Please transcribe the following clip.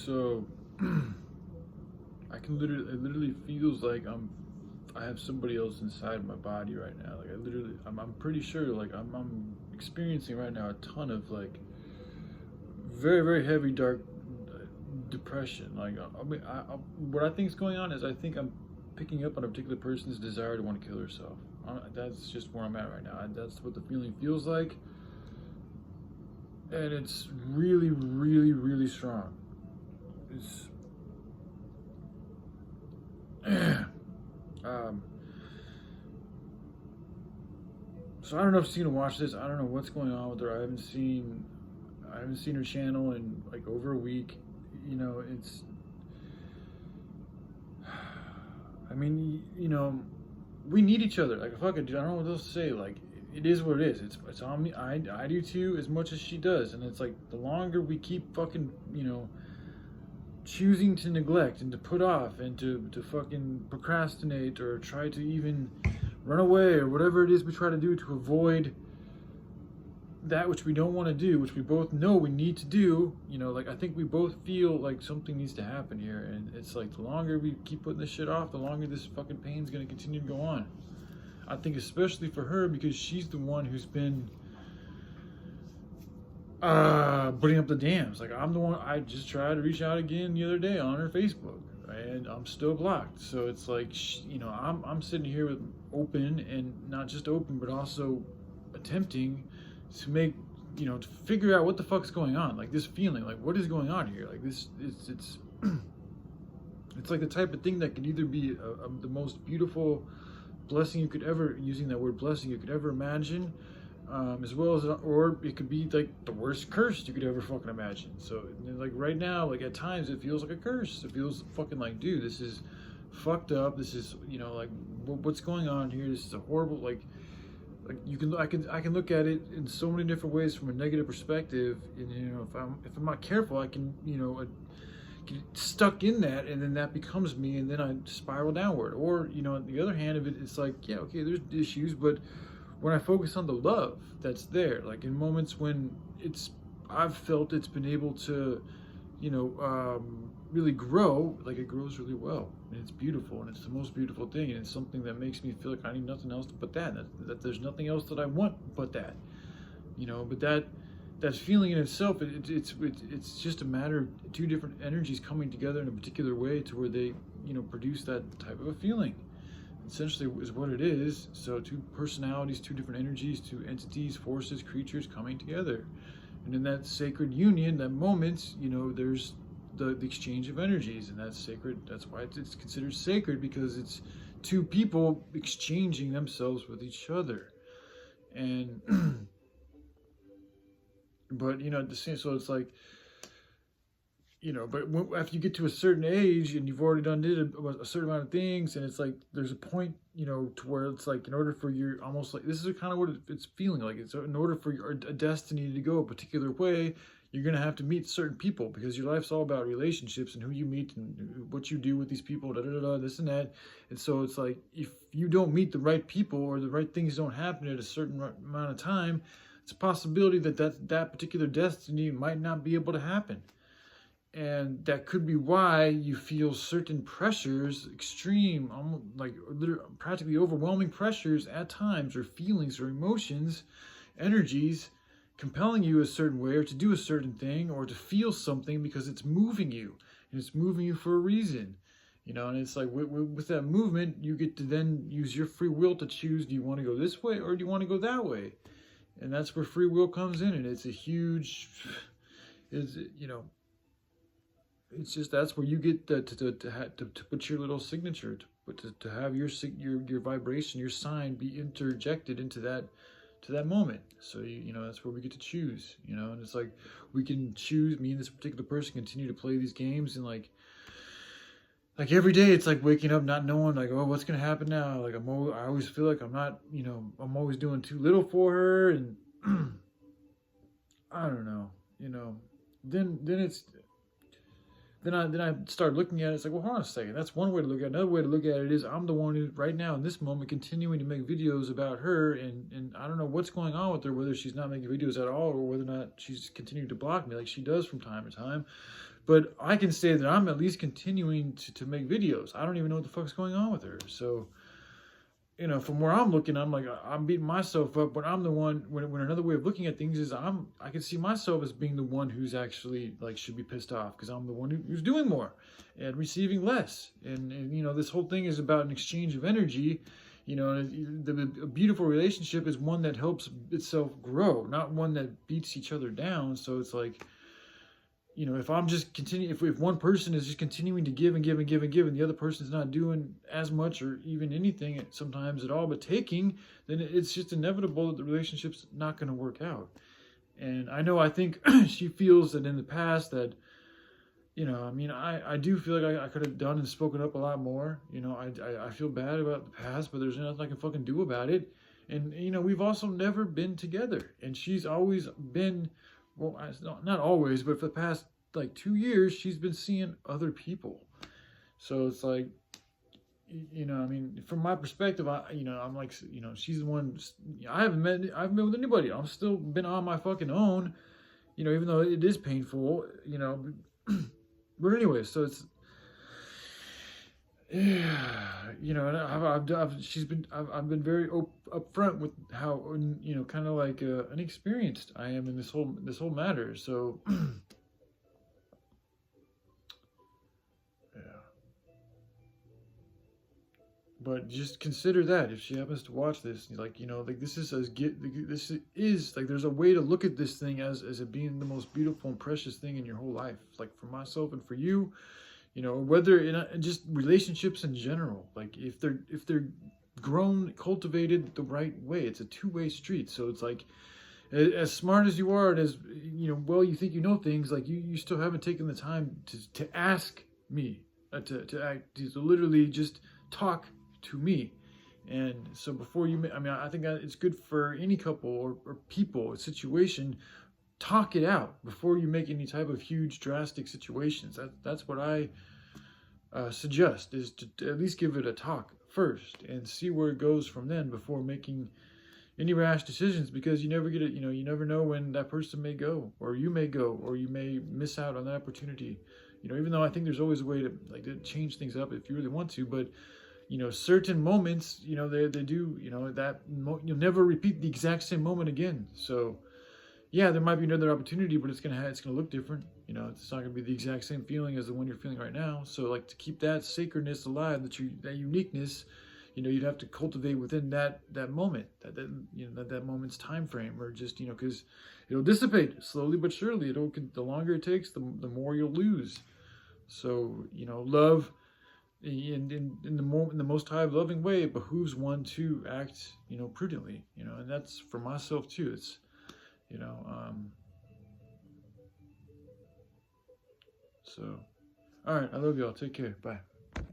So I can literally, it literally feels like I have somebody else inside my body right now. Like I'm pretty sure, like I'm experiencing right now a ton of like very, very heavy, dark depression. Like, what I think is going on is I think I'm picking up on a particular person's desire to want to kill herself. That's just where I'm at right now. That's what the feeling feels like, and it's really, really, really strong. It's um, so I don't know if she's gonna watch this. I don't know what's going on with her. I haven't seen her channel in like over a week. You know, it's I mean, we need each other. Like, fuck it, dude. I don't know what else to say. Like, it is what it is. It's on me. I do too, as much as she does. And it's like the longer we keep fucking, choosing to neglect and to put off and to fucking procrastinate or try to even run away or whatever it is we try to do to avoid that which we don't want to do, which we both know we need to do, like I think we both feel like something needs to happen here. And it's like the longer we keep putting this shit off, the longer this fucking pain's gonna continue to go on. I think especially for her because she's the one who's been putting up the dams. Like I'm the one, I just tried to reach out again the other day on her Facebook and I'm still blocked. So it's like, I'm sitting here with open and not just open, but also attempting to make to figure out what the fuck's going on, like this feeling, like what is going on here, like this it's it's like the type of thing that could either be the most beautiful blessing you could ever, using that word blessing, you could ever imagine, as well as, or it could be like the worst curse you could ever fucking imagine. So like right now, like at times it feels like a curse. It feels fucking like, dude, this is fucked up. This is like what's going on here. This is a horrible, like I can look at it in so many different ways from a negative perspective, and if I'm not careful, I can get stuck in that, and then that becomes me, and then I spiral downward. Or on the other hand of it, it's like, yeah, okay, there's issues, but when I focus on the love that's there, like in moments when I've felt it's been able to really grow, like it grows really well, and it's beautiful, and it's the most beautiful thing, and it's something that makes me feel like I need nothing else but that there's nothing else that I want but that, but that feeling in itself, it's just a matter of two different energies coming together in a particular way to where they produce that type of a feeling. Essentially is what it is. So two personalities, two different energies, two entities, forces, creatures coming together. And in that sacred union, that moment, there's the exchange of energies, and that's sacred. That's why it's considered sacred, because it's two people exchanging themselves with each other. And but at the same, so it's like, but after you get to a certain age and you've already done a certain amount of things, and it's like there's a point, to where it's like, in order for your, almost like, this is kind of what it's feeling like. It's in order for your destiny to go a particular way, you're gonna have to meet certain people, because your life's all about relationships and who you meet and what you do with these people, this and that. And so it's like, if you don't meet the right people, or the right things don't happen at a certain amount of time, it's a possibility that particular destiny might not be able to happen. And that could be why you feel certain pressures, extreme, almost like practically overwhelming pressures at times, or feelings or emotions, energies, compelling you a certain way, or to do a certain thing, or to feel something, because it's moving you, and it's moving you for a reason. And it's like with that movement, you get to then use your free will to choose, do you want to go this way, or do you want to go that way? And that's where free will comes in, and it's a huge, it's just, that's where you get to put your little signature, to have your vibration, your sign be interjected into that moment. So that's where we get to choose. And it's like we can choose. Me and this particular person continue to play these games, and like every day it's like waking up not knowing, like, oh, what's gonna happen now. Like I always feel like I'm not, I'm always doing too little for her, and I don't know. Then it's I start looking at it. It's like, well, hold on a second. That's one way to look at it. Another way to look at it is I'm the one who right now in this moment continuing to make videos about her, and I don't know what's going on with her, whether she's not making videos at all or whether or not she's continuing to block me like she does from time to time. But I can say that I'm at least continuing to make videos. I don't even know what the fuck's going on with her. So, you know, from where I'm looking, I'm like, I'm beating myself up, but I'm the one, when another way of looking at things is I can see myself as being the one who's actually, like, should be pissed off, because I'm the one who's doing more and receiving less. And, you know, this whole thing is about an exchange of energy. You know, a beautiful relationship is one that helps itself grow, not one that beats each other down. So it's like, you know, if I'm just if one person is just continuing to give and give and give and give, and the other person is not doing as much or even anything sometimes at all, but taking, then it's just inevitable that the relationship's not going to work out. And I think she feels that in the past that, you know, I mean, I do feel like I could have done and spoken up a lot more. You know, I feel bad about the past, but there's nothing I can fucking do about it. And, you know, we've also never been together. And she's always been, well, not always, but for the past, like, 2 years, she's been seeing other people. So it's like, you know, I mean, from my perspective, I'm like, you know, she's the one, I haven't met with anybody. I'm still been on my fucking own, you know, even though it is painful, you know. But anyway, so it's, yeah, you know, and I've been very upfront with how, you know, kind of like inexperienced I am in this whole matter. So yeah, but just consider that if she happens to watch this, like, you know, like, this is like, there's a way to look at this thing as it being the most beautiful and precious thing in your whole life, like for myself and for you. You know, whether in just relationships in general, like if they're grown, cultivated the right way, it's a two-way street. So it's like, as smart as you are, and as, you know, well, you think you know things, like you still haven't taken the time to ask me, to literally just talk to me. And so before you, I mean, I think it's good for any couple or people, a situation. Talk it out before you make any type of huge drastic situations. That's what I suggest, is to at least give it a talk first and see where it goes from then before making any rash decisions, because you never get it. You know, you never know when that person may go, or you may go, or you may miss out on that opportunity. You know, even though I think there's always a way to change things up if you really want to, but, you know, certain moments, you know, they do, you know, you'll never repeat the exact same moment again. So yeah, there might be another opportunity, but it's gonna look different. You know, it's not gonna be the exact same feeling as the one you're feeling right now. So, like, to keep that sacredness alive, that uniqueness, you know, you'd have to cultivate within that moment, that moment's time frame, or just, you know, because it'll dissipate slowly but surely. The longer it takes, the more you'll lose. So, you know, love in the most high loving way, it behooves one to act, you know, prudently. You know, and that's for myself too. It's, you know, so, all right, I love y'all. Take care. Bye.